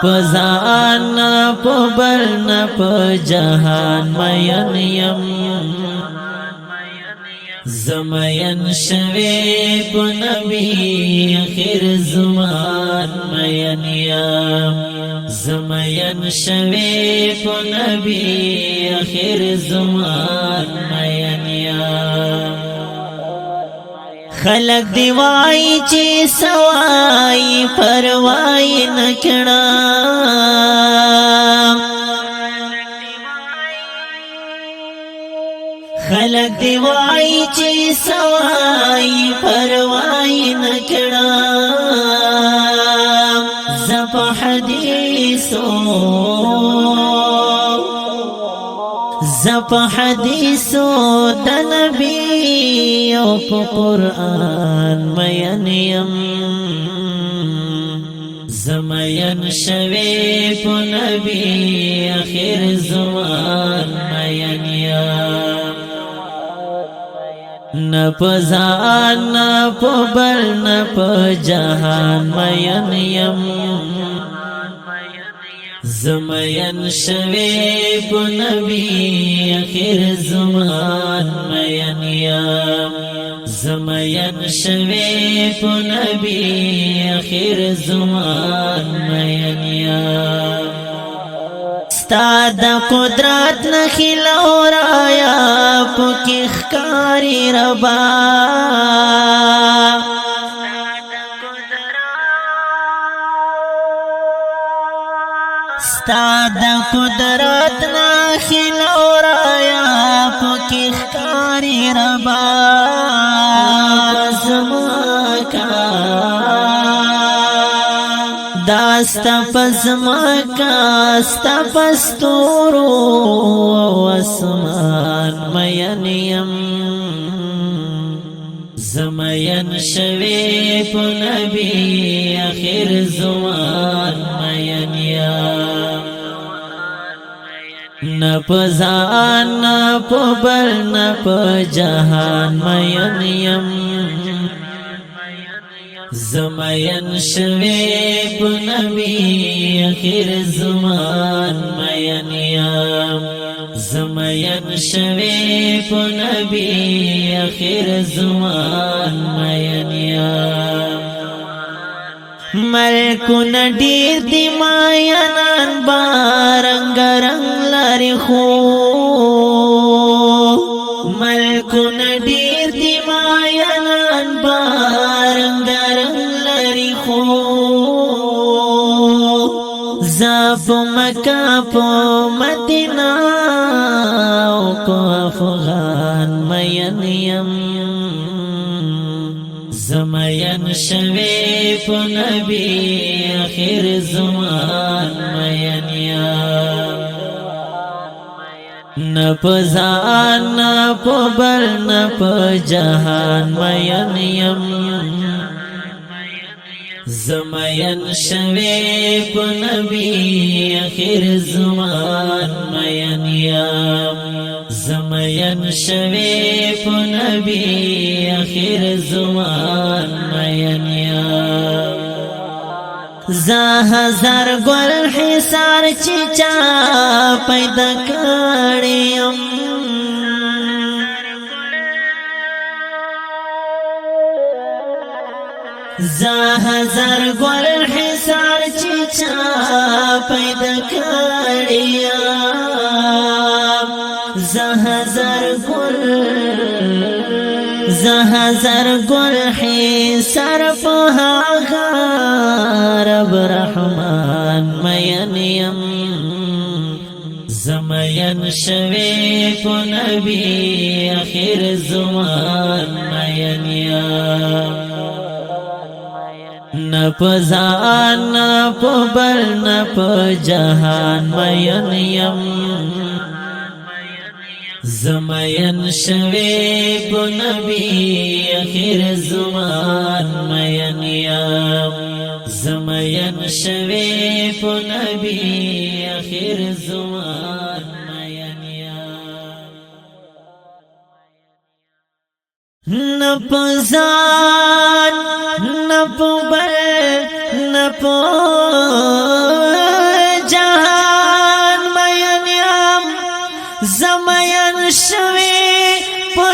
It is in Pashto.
پزان پبل نپ جهان مین یم زمین شوی پو نبی اخر زمان مین یم زمین شوی پو نبی اخر زمان مین یم خلق دیوائی چی سوائی پروائی نکڑا خلق دیوائی چی سوائی پروائی نکڑا زپ حدیثو دا نبی او پا قرآن مین یم زمین شوی پا نبی اخر زمان مین یم نپ زان نپ بل نپ جهان مین یم زمین شوی پو نبی اخر زمان مین یم زمین شوی پو نبی اخر زمان مین یم ستا دا قدرت نخیلو رایا پو کی خکاری ربا ستا دا قدرت نخیلو رایا پو کی خکاری ربا زماکا داستا پزماکا ستا پستورو اسمان مین یم زمین شوی پو نبی اخر زمان مین یم نپ زان نپ بل نپ جهان مین یم زمین شوی پو نبی اخر زمان مین یم زمین شوی پو نبی اخر زمان مین یم ملکون دیر دی ماینان بارنگ رنگ لاری خو ملکون دیر دی ماینان بارنگ رنگ لاری خو زاپو مکا پو مدینہ کو افغان مین یم زمین شوی پو نبی اخر زمان مین یم نپ زان نپ بل نپ جهان مین یم زمین شوی پو نبی اخر زمان مین یم زمین شوی پو نبی اخر زمان مین یم زا ہزار گل حسار چیچا پیدا کڑیم زا ہزار گل حسار چیچا پیدا کڑیم زهزر گل حسار پوها رب رحمان مین یم زمین شوی پو نبی اخر زمان مین یم نپ زان نپ بل نپ جهان مین یم زمین شوی پو نبی اخر زمان مین یم زمین شوی پو نبی اخر زمان مین یم نپزان نپبل نپو زمین شوی په